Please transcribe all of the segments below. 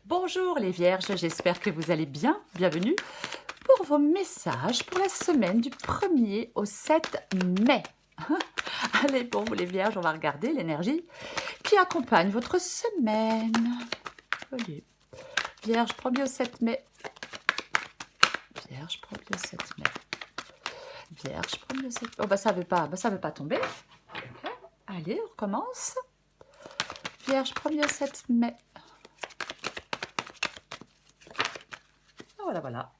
Bonjour les vierges, j'espère que vous allez bien. Bienvenue pour vos messages pour la semaine du 1er au 7 mai. Allez, bon, vous les vierges, on va regarder l'énergie qui accompagne votre semaine. Allez, vierge, 1er au 7 mai. Vierge, 1er au 7 mai. Vierge, 1er au 7 mai. Oh, bah ça veut pas tomber. Ok. Allez, on recommence. Vierge, 1er au 7 mai. Voilà, voilà.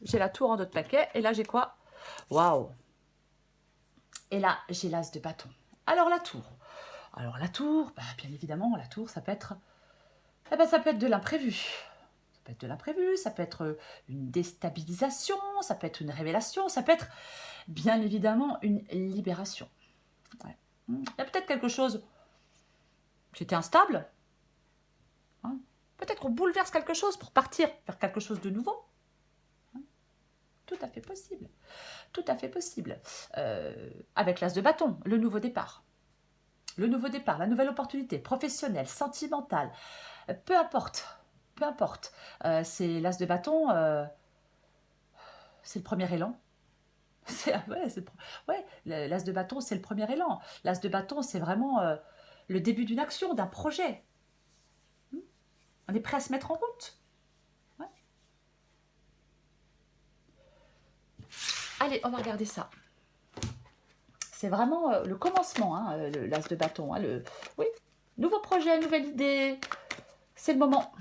J'ai la tour en dos de paquet. Et là, j'ai quoi? Waouh! Et là, j'ai l'as de bâton. Alors, la tour. Bah, bien évidemment, la tour, ça peut être... ça peut être de l'imprévu. Ça peut être de l'imprévu, ça peut être une déstabilisation, ça peut être une révélation, ça peut être, bien évidemment, une libération. Ouais. Il y a peut-être quelque chose qui était instable. Hein. Peut-être qu'on bouleverse quelque chose pour partir vers quelque chose de nouveau. Tout à fait possible. Tout à fait possible. Avec l'as de bâton, le nouveau départ. Le nouveau départ, la nouvelle opportunité, professionnelle, sentimentale, peu importe. Peu importe. C'est l'as de bâton, c'est le premier élan. L'as de bâton, c'est le premier élan. L'as de bâton, c'est vraiment le début d'une action, d'un projet. On est prêt à se mettre en route. Ouais. Allez, on va regarder ça. C'est vraiment le commencement, hein, l'as de bâton. Hein, oui, nouveau projet, nouvelle idée. C'est le moment.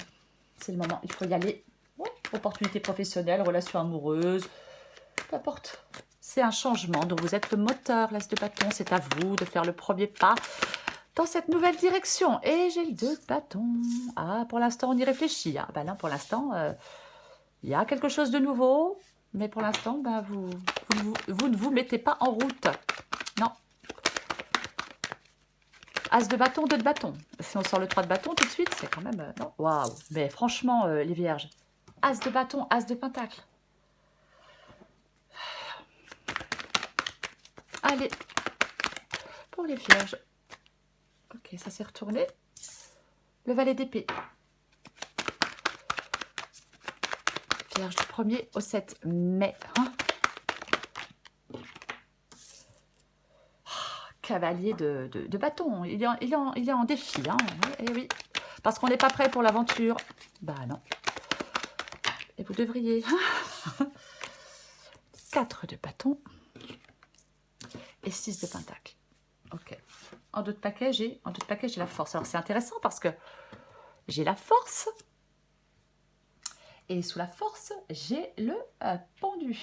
C'est le moment, il faut y aller. Ouais. Opportunité professionnelle, relation amoureuse, peu importe. C'est un changement dont vous êtes le moteur, l'as de bâton. C'est à vous de faire le premier pas dans cette nouvelle direction. Et j'ai le 2 de bâton. Ah, pour l'instant, on y réfléchit. Ah, ben là, pour l'instant, il y a quelque chose de nouveau. Mais pour l'instant, ben, vous ne vous mettez pas en route. Non. As de bâton, 2 de bâton. Si on sort le 3 de bâton tout de suite, c'est quand même... non. Waouh. Mais franchement, les vierges. As de bâton, as de pentacle. Allez. Pour les vierges. Ok, ça s'est retourné. Le valet d'épée. Vierge du 1er au 7 mai. Hein, cavalier de bâton. Il est en défi. Hein. Et oui. Parce qu'on n'est pas prêt pour l'aventure. Bah non. Et vous devriez. 4 de bâton. Et 6 de pentacle. Ok. En dos de paquet, j'ai la force. Alors c'est intéressant parce que j'ai la force. Et sous la force, j'ai le pendu.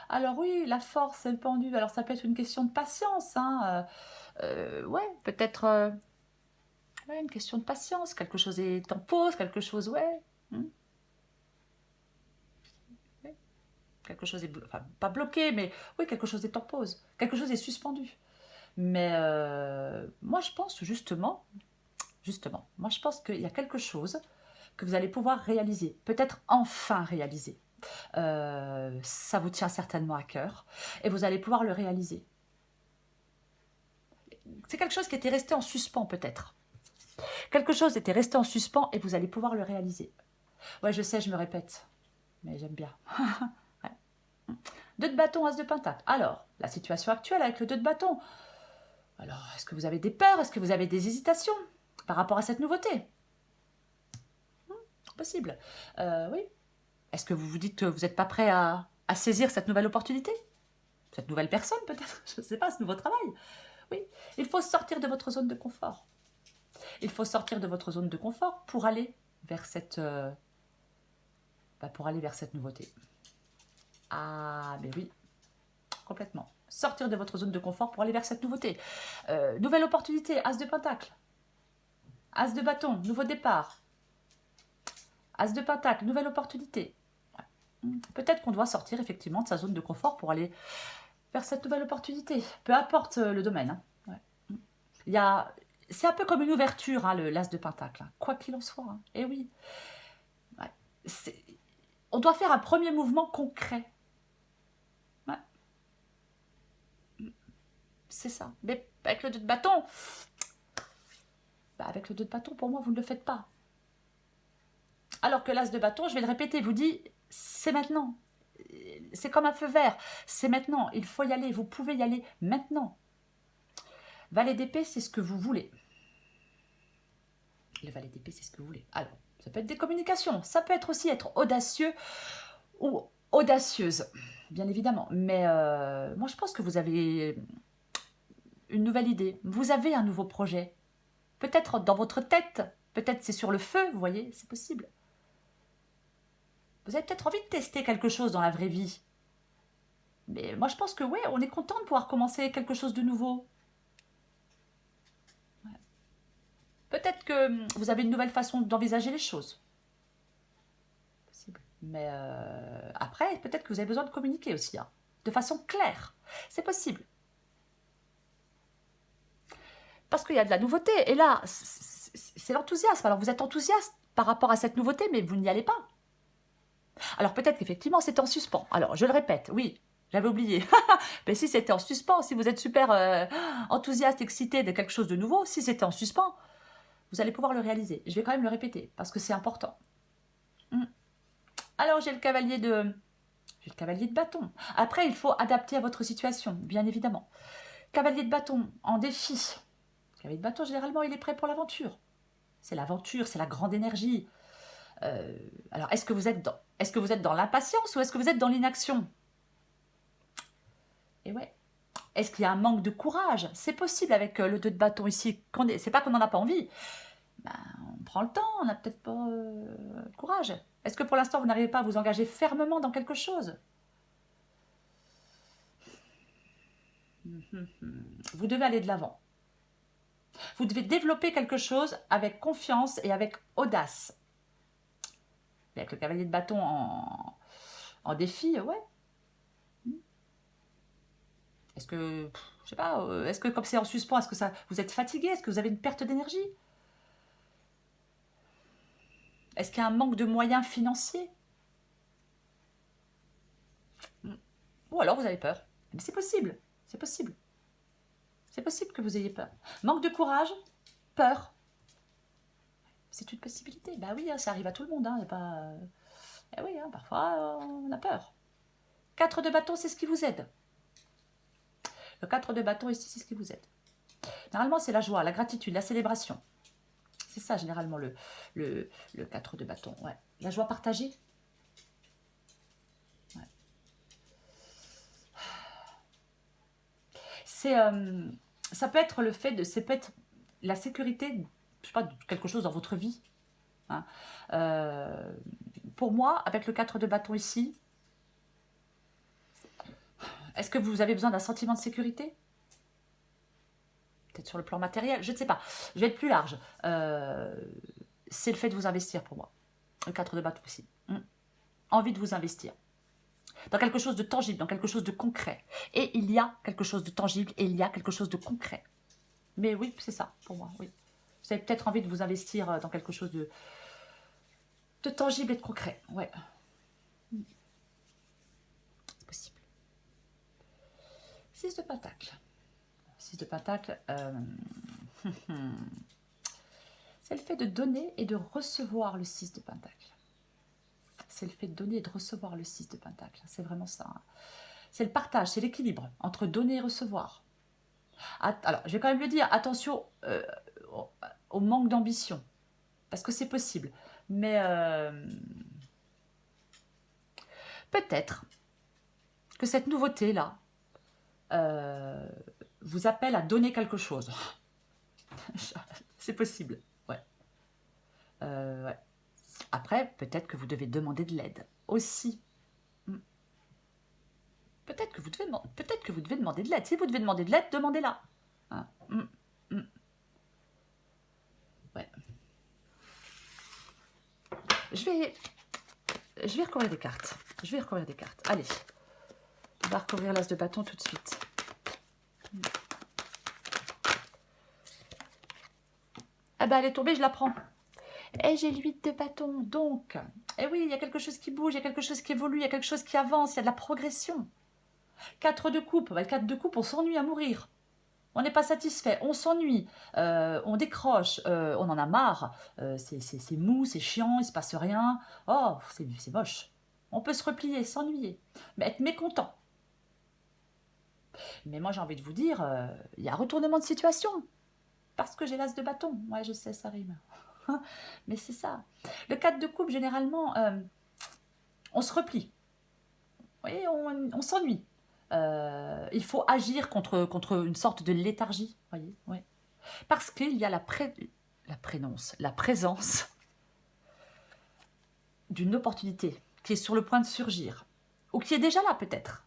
Alors oui, la force et le pendu, alors ça peut être une question de patience. Hein. Ouais, peut-être ouais, une question de patience. Quelque chose est en pause, quelque chose, ouais. Ouais. Quelque chose est, enfin, pas bloqué, mais oui, quelque chose est en pause. Quelque chose est suspendu. Mais moi, je pense justement, moi, je pense qu'il y a quelque chose que vous allez pouvoir réaliser. Peut-être enfin réaliser. Ça vous tient certainement à cœur et vous allez pouvoir le réaliser. C'est quelque chose qui était resté en suspens peut-être. Quelque chose était resté en suspens et vous allez pouvoir le réaliser. Ouais, je sais, je me répète, mais j'aime bien. Ouais. 2 de bâton, as de pentacle. Alors, la situation actuelle avec le 2 de bâton. Alors, est-ce que vous avez des peurs? Est-ce que vous avez des hésitations par rapport à cette nouveauté? Possible. Oui. Est-ce que vous vous dites que vous n'êtes pas prêt à saisir cette nouvelle opportunité? Cette nouvelle personne peut-être? Je ne sais pas, ce nouveau travail. Oui. Il faut sortir de votre zone de confort. Il faut sortir de votre zone de confort pour aller vers cette, nouveauté. Ah, mais oui, complètement. Sortir de votre zone de confort pour aller vers cette nouveauté. Nouvelle opportunité, as de pentacle. As de bâton, nouveau départ. As de pentacle, nouvelle opportunité. Peut-être qu'on doit sortir effectivement de sa zone de confort pour aller vers cette nouvelle opportunité. Peu importe le domaine. Hein. Ouais. C'est un peu comme une ouverture, hein, l'as de pentacle. Hein. Quoi qu'il en soit. Hein. Et oui. Ouais. On doit faire un premier mouvement concret. Ouais. C'est ça. Mais avec le 2 de bâton, avec le 2 de bâton, pour moi, vous ne le faites pas. Alors que l'as de bâton, je vais le répéter, vous dit, c'est maintenant. C'est comme un feu vert, c'est maintenant, il faut y aller, vous pouvez y aller maintenant. Valet d'épée, c'est ce que vous voulez. Le valet d'épée, c'est ce que vous voulez. Alors, ça peut être des communications, ça peut être aussi être audacieux ou audacieuse, bien évidemment. Mais moi, je pense que vous avez une nouvelle idée, vous avez un nouveau projet. Peut-être dans votre tête, peut-être c'est sur le feu, vous voyez, c'est possible. Vous avez peut-être envie de tester quelque chose dans la vraie vie. Mais moi, je pense que oui, on est content de pouvoir commencer quelque chose de nouveau. Ouais. Peut-être que vous avez une nouvelle façon d'envisager les choses. Possible. Mais après, peut-être que vous avez besoin de communiquer aussi, hein, de façon claire. C'est possible. Parce qu'il y a de la nouveauté. Et là, c'est l'enthousiasme. Alors, vous êtes enthousiaste par rapport à cette nouveauté, mais vous n'y allez pas. Alors, peut-être qu'effectivement, c'est en suspens. Alors, je le répète, oui, j'avais oublié. Mais si c'était en suspens, si vous êtes super enthousiaste, excité de quelque chose de nouveau, si c'était en suspens, vous allez pouvoir le réaliser. Je vais quand même le répéter, parce que c'est important. Alors, j'ai le cavalier de bâton. Après, il faut adapter à votre situation, bien évidemment. Cavalier de bâton, en défi. Cavalier de bâton, généralement, il est prêt pour l'aventure. C'est l'aventure, c'est la grande énergie. Alors, est-ce que vous êtes dans l'impatience ou est-ce que vous êtes dans l'inaction? Et ouais. Est-ce qu'il y a un manque de courage? C'est possible avec le 2 de bâton ici. C'est pas qu'on n'en a pas envie. Ben, on prend le temps, on n'a peut-être pas le courage. Est-ce que pour l'instant, vous n'arrivez pas à vous engager fermement dans quelque chose? Vous devez aller de l'avant. Vous devez développer quelque chose avec confiance et avec audace. Et avec le cavalier de bâton en défi, ouais. Est-ce que, je sais pas, est-ce que comme c'est en suspens, est-ce que vous êtes fatigué? Est-ce que vous avez une perte d'énergie? Est-ce qu'il y a un manque de moyens financiers? Ou alors vous avez peur. Mais c'est possible, c'est possible. C'est possible que vous ayez peur. Manque de courage, peur. C'est une possibilité. Bah oui, hein, ça arrive à tout le monde. Hein, y a pas... Eh oui, hein, parfois on a peur. 4 de bâton, c'est ce qui vous aide. Le 4 de bâton ici, c'est ce qui vous aide. Généralement, c'est la joie, la gratitude, la célébration. C'est ça, généralement, le 4 de bâton. Ouais. La joie partagée. Ouais. Ça peut être le fait de... Ça peut être la sécurité, je sais pas, de quelque chose dans votre vie. Hein. Pour moi, avec le 4 de bâton ici, est-ce que vous avez besoin d'un sentiment de sécurité? Peut-être sur le plan matériel, je ne sais pas. Je vais être plus large. C'est le fait de vous investir pour moi. Le 4 de bâton aussi. Envie de vous investir. Dans quelque chose de tangible, dans quelque chose de concret. Et il y a quelque chose de tangible et il y a quelque chose de concret. Mais oui, c'est ça pour moi, oui. Vous avez peut-être envie de vous investir dans quelque chose de tangible et de concret. Ouais. C'est possible. 6 de pentacle. 6 de pentacle, c'est le fait de donner et de recevoir le 6 de pentacle. C'est le fait de donner et de recevoir le 6 de pentacle. C'est vraiment ça. Hein. C'est le partage, c'est l'équilibre entre donner et recevoir. Alors, je vais quand même le dire, attention au manque d'ambition. Parce que c'est possible. Mais peut-être que cette nouveauté-là vous appelle à donner quelque chose. C'est possible. Ouais. Ouais. Après, peut-être que vous devez demander de l'aide aussi. Peut-être que vous devez demander de l'aide. Si vous devez demander de l'aide, demandez-la. Hein. Ouais. Je vais recouvrir des cartes. Allez. On va recouvrir l'as de bâton tout de suite. Ah bah elle est tombée, je la prends. Et j'ai l'8 de bâton, donc... Eh oui, il y a quelque chose qui bouge, il y a quelque chose qui évolue, il y a quelque chose qui avance, il y a de la progression. 4 de coupe, bah, 4 de coupe, on s'ennuie à mourir. On n'est pas satisfait, on s'ennuie, on décroche, on en a marre, c'est mou, c'est chiant, il se passe rien. Oh, c'est moche. On peut se replier, s'ennuyer, mais être mécontent. Mais moi, j'ai envie de vous dire, il y a un retournement de situation. Parce que j'ai l'as de bâton. Ouais, je sais, ça rime. Mais c'est ça. Le 4 de coupe, généralement, on se replie. Vous voyez, on s'ennuie. Il faut agir contre une sorte de léthargie. Voyez, ouais. Parce qu'il y a la présence d'une opportunité qui est sur le point de surgir. Ou qui est déjà là, peut-être.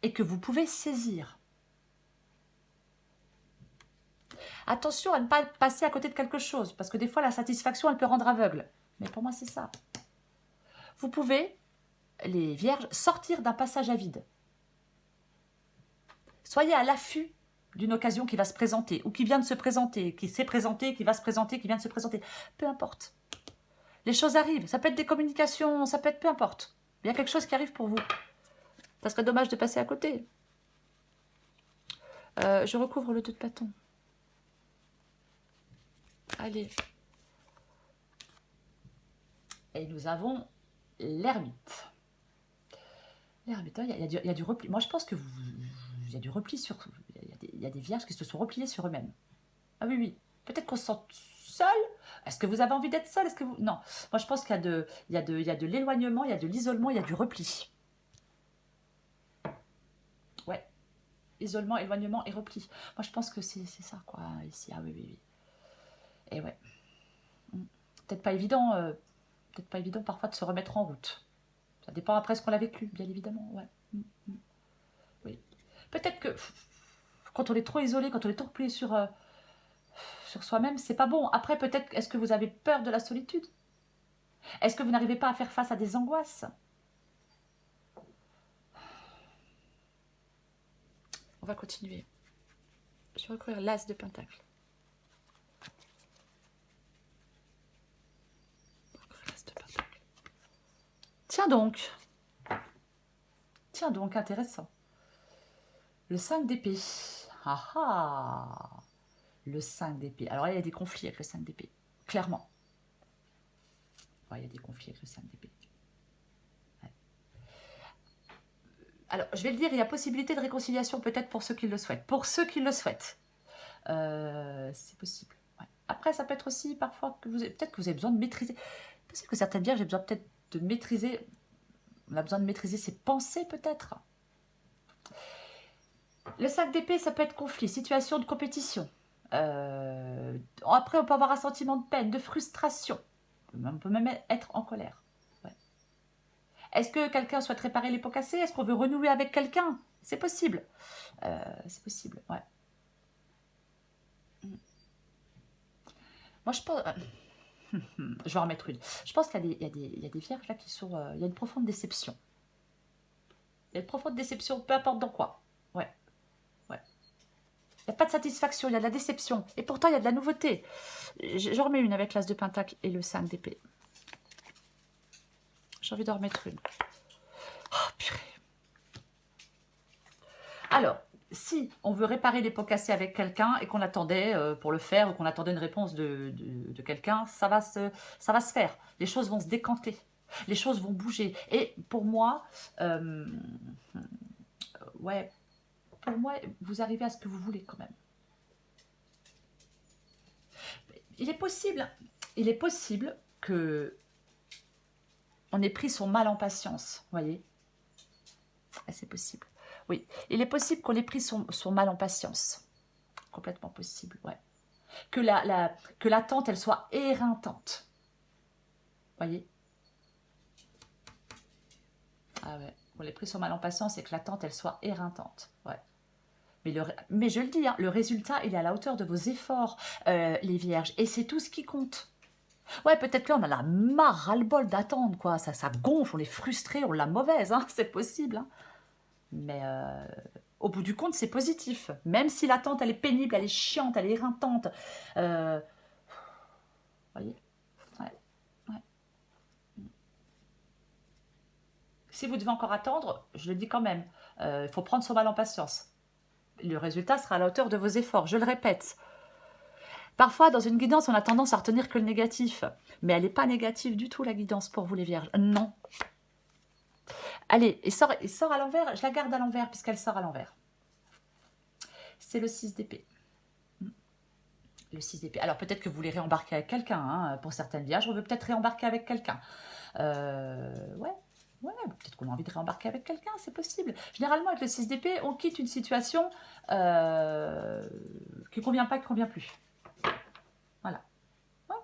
Et que vous pouvez saisir. Attention à ne pas passer à côté de quelque chose, parce que des fois, la satisfaction, elle peut rendre aveugle. Mais pour moi, c'est ça. Vous pouvez, les vierges, sortir d'un passage à vide. Soyez à l'affût d'une occasion qui va se présenter, ou qui vient de se présenter, qui s'est présentée, qui va se présenter, qui vient de se présenter. Peu importe. Les choses arrivent. Ça peut être des communications, ça peut être peu importe. Il y a quelque chose qui arrive pour vous. Ça serait dommage de passer à côté. Je recouvre le 2 de bâton. Allez. Et nous avons l'ermite. L'ermite, il y a du repli. Moi, je pense que il y a du repli sur... Il y a des vierges qui se sont repliées sur eux-mêmes. Ah oui, oui. Peut-être qu'on se sent seul. Est-ce que vous avez envie d'être seul? Est-ce que vous... Non. Moi, je pense qu'il y a de l'éloignement, il y a de l'isolement, il y a du repli. Ouais. Isolement, éloignement et repli. Moi, je pense que c'est ça, quoi, ici. Ah oui, oui, oui. Et ouais. Peut-être pas évident parfois de se remettre en route. Ça dépend après ce qu'on a vécu, bien évidemment. Ouais. Oui. Peut-être que quand on est trop isolé, quand on est trop replié sur soi-même, c'est pas bon. Après, peut-être, est-ce que vous avez peur de la solitude? Est-ce que vous n'arrivez pas à faire face à des angoisses? On va continuer. Je vais recouvrir l'as de pentacle. Tiens donc. Tiens donc, intéressant. Le 5 d'épée. Ah ah. Le 5 d'épée. Alors là, il y a des conflits avec le 5 d'épée. Clairement. Ouais, il y a des conflits avec le 5 d'épée. Ouais. Alors, je vais le dire, il y a possibilité de réconciliation peut-être pour ceux qui le souhaitent. Pour ceux qui le souhaitent. C'est possible. Ouais. Après, ça peut être aussi parfois que peut-être que vous avez besoin de maîtriser. Parce que certaines vierges, j'ai besoin peut-être de maîtriser. On a besoin de maîtriser ses pensées peut-être. Le 5 d'épée, ça peut être conflit, situation de compétition. Après, on peut avoir un sentiment de peine, de frustration. On peut même être en colère. Ouais. Est-ce que quelqu'un souhaite réparer les pots cassés? Est-ce qu'on veut renouer avec quelqu'un? C'est possible. C'est possible, ouais. Moi, je pense... je vais en remettre une. Je pense qu'il y a des vierges là qui sont... il y a une profonde déception. Il y a une profonde déception, peu importe dans quoi. Ouais. Ouais. Il n'y a pas de satisfaction, il y a de la déception. Et pourtant, il y a de la nouveauté. Je remets une avec l'as de pentacle et le 5 d'épée. J'ai envie d'en remettre une. Oh, purée. Alors, si on veut réparer les pots cassés avec quelqu'un et qu'on attendait pour le faire ou qu'on attendait une réponse de quelqu'un, ça va se faire. Les choses vont se décanter. Les choses vont bouger. Et pour moi, ouais, pour moi, vous arrivez à ce que vous voulez quand même. Il est possible que on ait pris son mal en patience, voyez. C'est possible. Oui, il est possible qu'on ait pris son mal en patience. Complètement possible, ouais. Que l'attente, elle soit éreintante. Voyez. Ah ouais, qu'on ait pris son mal en patience et que l'attente, elle soit éreintante. Ouais. Mais je le dis, hein, le résultat, il est à la hauteur de vos efforts, les vierges. Et c'est tout ce qui compte. Ouais, peut-être que là, on a la marre, ras-le-bol d'attendre, quoi. Ça gonfle, on est frustré, on l'a mauvaise, hein, c'est possible. Hein. Mais au bout du compte, c'est positif. Même si l'attente, elle est pénible, elle est chiante, elle est éreintante. Voyez, ouais, ouais. Si vous devez encore attendre, je le dis quand même, il faut prendre son mal en patience. le résultat sera à la hauteur de vos efforts. Je le répète. Parfois, dans une guidance, on a tendance à retenir que le négatif. Mais elle n'est pas négative du tout, la guidance, pour vous les vierges. Non. Allez, et sort à l'envers. Je la garde à l'envers, puisqu'elle sort à l'envers. C'est le 6 d'épée. Le 6 d'épée. Alors, peut-être que vous voulez réembarquer avec quelqu'un. Hein, pour certaines vierges, on veut peut-être réembarquer avec quelqu'un. Ouais, peut-être qu'on a envie de réembarquer avec quelqu'un, c'est possible. Généralement, avec le 6 d'épée, on quitte une situation qui ne convient pas, qui ne convient plus. Voilà. Ouais.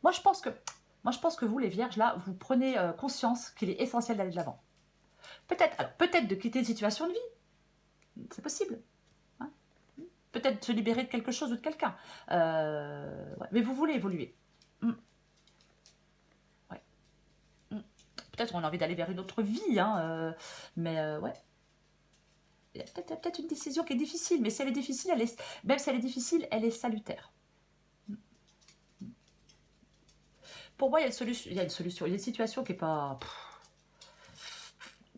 Moi, je pense que vous, les vierges, là, vous prenez conscience qu'il est essentiel d'aller de l'avant. Peut-être de quitter une situation de vie. C'est possible. Hein. Peut-être de se libérer de quelque chose ou de quelqu'un. Ouais. Mais vous voulez évoluer. Peut-être on a envie d'aller vers une autre vie, hein, mais ouais. Il y a peut-être une décision qui est difficile, mais si elle est difficile, même si elle est difficile, elle est salutaire. Pour moi, il y a une solution, il y a une situation qui est pas...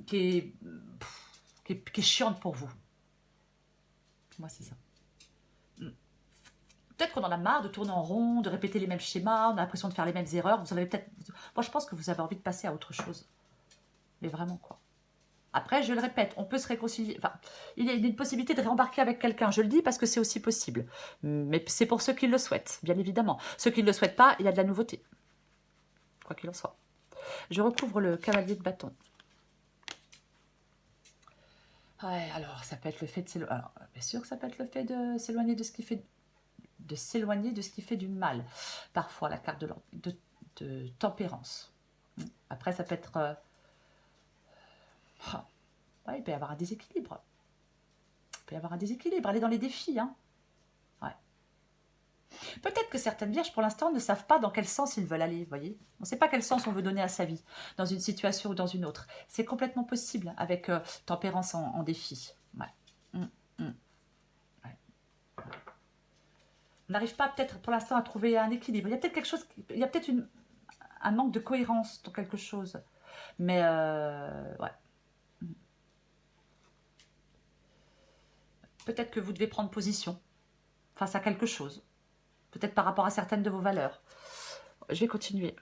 qui est chiante pour vous. Moi, c'est ça. Peut-être qu'on en a marre de tourner en rond, de répéter les mêmes schémas, on a l'impression de faire les mêmes erreurs. Vous avez peut-être... Moi, je pense que vous avez envie de passer à autre chose. Mais vraiment, quoi. Après, je le répète, on peut se réconcilier. Enfin, il y a une possibilité de réembarquer avec quelqu'un. Je le dis parce que c'est aussi possible. Mais c'est pour ceux qui le souhaitent, bien évidemment. Ceux qui ne le souhaitent pas, il y a de la nouveauté. Quoi qu'il en soit. Je recouvre le cavalier de bâton. Ouais, alors, ça peut être le fait de s'éloigner. Alors, bien sûr que ça peut être le fait de s'éloigner de ce qui fait... du mal. Parfois, la carte de tempérance. Après, ça peut être... Ouais, il peut y avoir un déséquilibre. Aller dans les défis. Hein. Ouais. Peut-être que certaines vierges, pour l'instant, ne savent pas dans quel sens ils veulent aller. Vous voyez, on ne sait pas quel sens on veut donner à sa vie, dans une situation ou dans une autre. C'est complètement possible avec tempérance en défi. Ouais. Ouais. On n'arrive pas peut-être pour l'instant à trouver un équilibre. Il y a peut-être quelque chose, il y a peut-être un manque de cohérence dans quelque chose. Mais ouais. Peut-être que vous devez prendre position face à quelque chose. Peut-être par rapport à certaines de vos valeurs. Je vais continuer.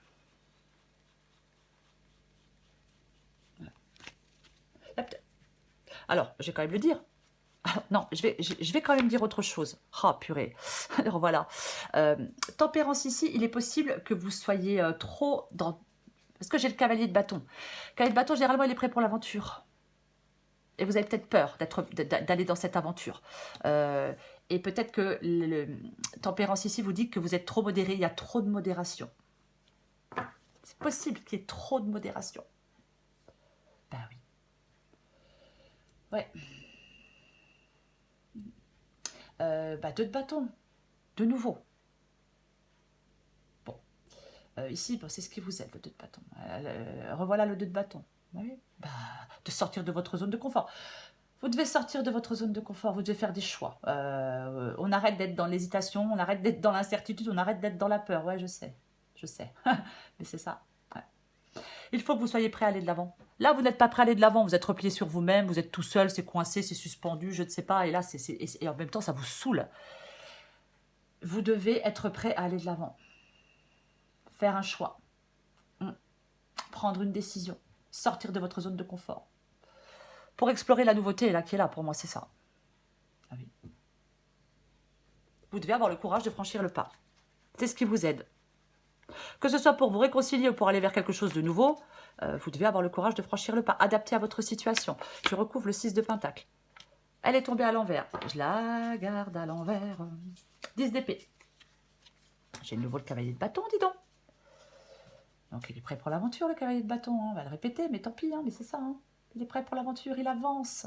Alors, je vais quand même le dire. Alors, non, je vais quand même dire autre chose. Ah, purée. Alors voilà. Tempérance ici, il est possible que vous soyez trop dans... Parce que j'ai le cavalier de bâton. Le cavalier de bâton, généralement, il est prêt pour l'aventure. Et vous avez peut-être peur d'aller dans cette aventure. Et peut-être que le tempérance ici vous dit que vous êtes trop modéré, il y a trop de modération. C'est possible qu'il y ait trop de modération. Ben oui. Ouais. 2 de bâton. De nouveau. Bon. Ici, c'est ce qui vous aide, le 2 de bâton. Revoilà le 2 de bâton. Oui. De sortir de votre zone de confort. Vous devez sortir de votre zone de confort, vous devez faire des choix. On arrête d'être dans l'hésitation, on arrête d'être dans l'incertitude, on arrête d'être dans la peur. Ouais, je sais. Mais c'est ça. Ouais. Il faut que vous soyez prêt à aller de l'avant. Là, vous n'êtes pas prêt à aller de l'avant, vous êtes replié sur vous-même, vous êtes tout seul, c'est coincé, c'est suspendu, je ne sais pas. Et là, et en même temps, ça vous saoule. Vous devez être prêt à aller de l'avant. Faire un choix. Prendre une décision. Sortir de votre zone de confort. Pour explorer la nouveauté là, qui est là, pour moi, c'est ça. Ah oui. Vous devez avoir le courage de franchir le pas. C'est ce qui vous aide. Que ce soit pour vous réconcilier ou pour aller vers quelque chose de nouveau, vous devez avoir le courage de franchir le pas, adapté à votre situation. Je recouvre le 6 de Pentacle. Elle est tombée à l'envers. Je la garde à l'envers. 10 d'épée. J'ai de nouveau le cavalier de bâton, dis donc. Donc il est prêt pour l'aventure, le cavalier de bâton. Hein. On va le répéter, mais tant pis, hein, mais c'est ça. Hein. Il est prêt pour l'aventure, il avance.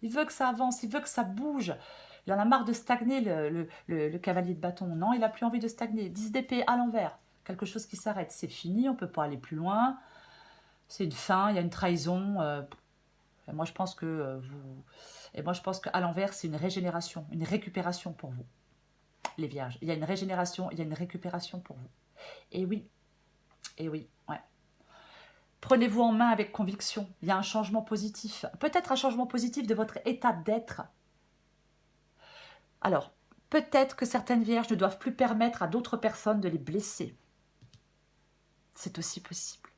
Il veut que ça avance, il veut que ça bouge. Il en a marre de stagner, le cavalier de bâton. Non, il n'a plus envie de stagner. 10 d'épée à l'envers. Quelque chose qui s'arrête. C'est fini, on ne peut pas aller plus loin. C'est une fin, il y a une trahison. Et moi, je pense que qu'à l'envers, c'est une régénération, une récupération pour vous, les vierges. Il y a une régénération, il y a une récupération pour vous. Et oui, ouais. Prenez-vous en main avec conviction. Il y a un changement positif. Peut-être un changement positif de votre état d'être. Alors, peut-être que certaines vierges ne doivent plus permettre à d'autres personnes de les blesser. C'est aussi possible.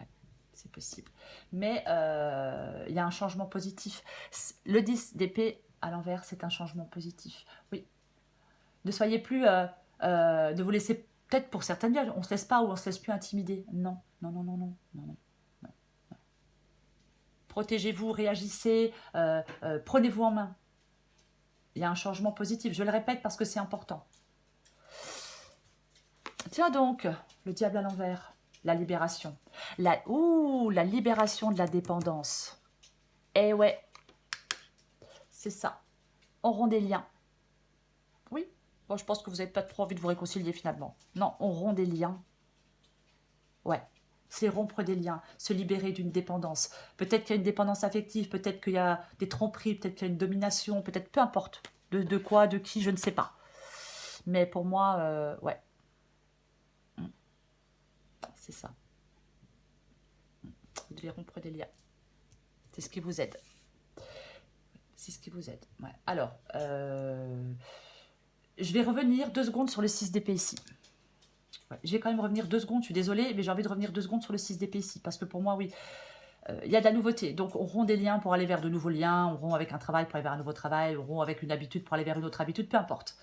Ouais, c'est possible. Mais il y a un changement positif. Le 10 d'épée à l'envers, c'est un changement positif. Oui. Ne soyez plus... de vous laisser... Peut-être pour certaines vierges, on ne se laisse pas ou on ne se laisse plus intimider. Non, non, non, non, non, non, non. non. Protégez-vous, réagissez, prenez-vous en main. Il y a un changement positif. Je le répète parce que c'est important. Tiens donc, le diable à l'envers, la libération. La libération de la dépendance. Eh ouais, c'est ça. On rompt des liens. Oui, bon, je pense que vous n'avez pas trop envie de vous réconcilier finalement. Non, on rompt des liens. Ouais, c'est rompre des liens, se libérer d'une dépendance. Peut-être qu'il y a une dépendance affective, peut-être qu'il y a des tromperies, peut-être qu'il y a une domination, peut-être peu importe. De quoi, de qui, je ne sais pas. Mais pour moi, ouais. C'est ça. Vous devez rompre des liens. C'est ce qui vous aide. C'est ce qui vous aide. Ouais. Alors, je vais revenir 2 secondes sur le 6 d'épée ici. Ouais, je vais quand même revenir 2 secondes, je suis désolée, mais j'ai envie de revenir 2 secondes sur le 6 d'épée ici, parce que pour moi, oui, il y a de la nouveauté. Donc, on rompt des liens pour aller vers de nouveaux liens, on rompt avec un travail pour aller vers un nouveau travail, on rompt avec une habitude pour aller vers une autre habitude, peu importe.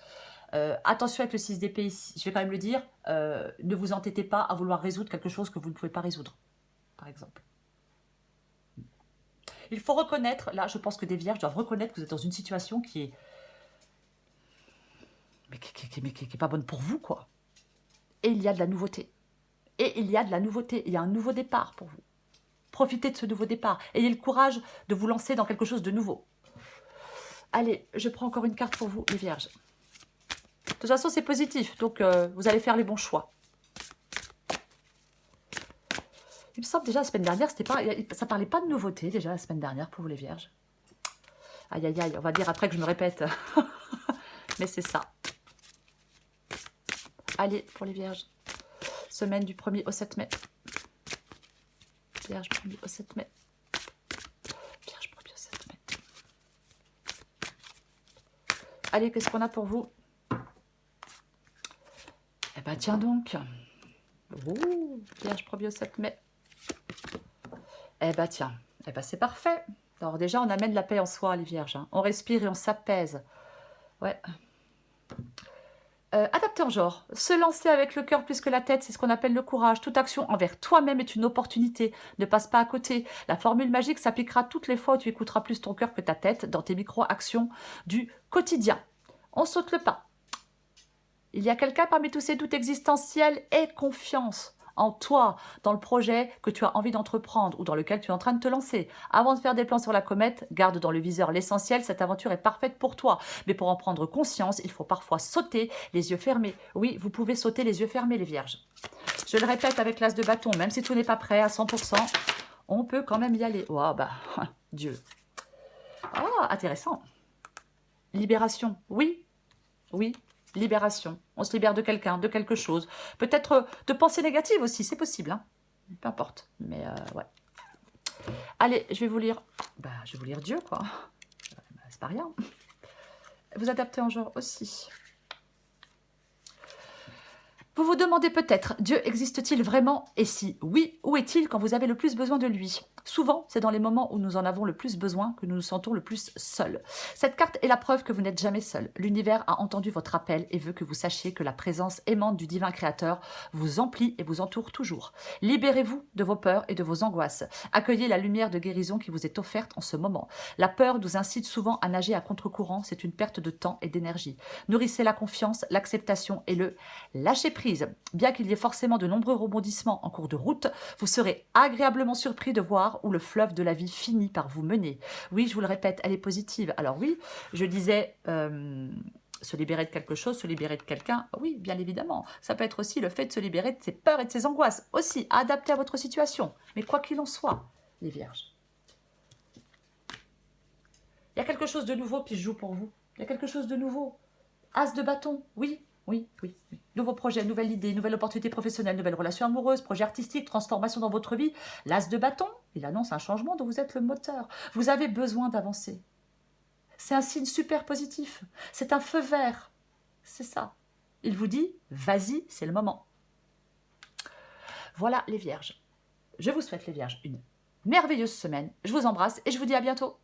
Attention avec le 6 d'épée ici, je vais quand même le dire, ne vous entêtez pas à vouloir résoudre quelque chose que vous ne pouvez pas résoudre, par exemple. Il faut reconnaître, là, je pense que des vierges doivent reconnaître que vous êtes dans une situation qui est... Mais qui est pas bonne pour vous, quoi. Et il y a de la nouveauté. Et il y a de la nouveauté. Il y a un nouveau départ pour vous. Profitez de ce nouveau départ. Ayez le courage de vous lancer dans quelque chose de nouveau. Allez, je prends encore une carte pour vous, les vierges. De toute façon, c'est positif. Donc, vous allez faire les bons choix. Il me semble déjà la semaine dernière, ça parlait pas de nouveauté déjà la semaine dernière pour vous les vierges. Aïe, aïe, aïe, on va dire après que je me répète. Mais c'est ça. Allez, pour les vierges. Semaine du 1er au 7 mai. Vierge 1er au 7 mai. Vierge 1er au 7 mai. Allez, qu'est-ce qu'on a pour vous? Eh ben, tiens donc. Ouh, Vierge 1er au 7 mai. Eh ben, tiens. Eh ben, c'est parfait. Alors déjà, on amène la paix en soi, les vierges. Hein. On respire et on s'apaise. Ouais. Adapté en genre. Se lancer avec le cœur plus que la tête, c'est ce qu'on appelle le courage. Toute action envers toi-même est une opportunité. Ne passe pas à côté. La formule magique s'appliquera toutes les fois où tu écouteras plus ton cœur que ta tête dans tes micro-actions du quotidien. On saute le pas. Il y a quelqu'un parmi tous ces doutes existentiels. Aie confiance en toi, dans le projet que tu as envie d'entreprendre ou dans lequel tu es en train de te lancer. Avant de faire des plans sur la comète, garde dans le viseur l'essentiel, cette aventure est parfaite pour toi. Mais pour en prendre conscience, il faut parfois sauter les yeux fermés. Oui, vous pouvez sauter les yeux fermés, les vierges. Je le répète avec l'as de bâton, même si tout n'est pas prêt à 100%, on peut quand même y aller. Oh, bah, Dieu. Ah, intéressant. Libération, oui, oui. Libération. On se libère de quelqu'un, de quelque chose. Peut-être de pensées négatives aussi, c'est possible. Hein. Peu importe. Mais ouais. Allez, je vais vous lire. Bah, je vais vous lire Dieu, quoi. C'est pas rien. Vous adaptez en genre aussi. Vous vous demandez peut-être, Dieu existe-t-il vraiment? Et si oui, où est-il quand vous avez le plus besoin de lui? Souvent, c'est dans les moments où nous en avons le plus besoin que nous nous sentons le plus seuls. Cette carte est la preuve que vous n'êtes jamais seul. L'univers a entendu votre appel et veut que vous sachiez que la présence aimante du divin créateur vous emplit et vous entoure toujours. Libérez-vous de vos peurs et de vos angoisses. Accueillez la lumière de guérison qui vous est offerte en ce moment. La peur nous incite souvent à nager à contre-courant, c'est une perte de temps et d'énergie. Nourrissez la confiance, l'acceptation et le lâcher-prise. Bien qu'il y ait forcément de nombreux rebondissements en cours de route, vous serez agréablement surpris de voir où le fleuve de la vie finit par vous mener. Oui, je vous le répète, elle est positive. Alors oui, je disais se libérer de quelque chose, se libérer de quelqu'un, oui, bien évidemment. Ça peut être aussi le fait de se libérer de ses peurs et de ses angoisses, aussi adapté à votre situation. Mais quoi qu'il en soit, les vierges, il y a quelque chose de nouveau qui se joue pour vous. Il y a quelque chose de nouveau. As de bâton, oui, oui, oui, oui. Nouveau nouveau projet, nouvelle idée, nouvelle opportunité professionnelle, nouvelle relation amoureuse, projet artistique, transformation dans votre vie. L'as de bâton, il annonce un changement dont vous êtes le moteur. Vous avez besoin d'avancer. C'est un signe super positif. C'est un feu vert. C'est ça. Il vous dit, vas-y, c'est le moment. Voilà les vierges. Je vous souhaite les vierges une merveilleuse semaine. Je vous embrasse et je vous dis à bientôt.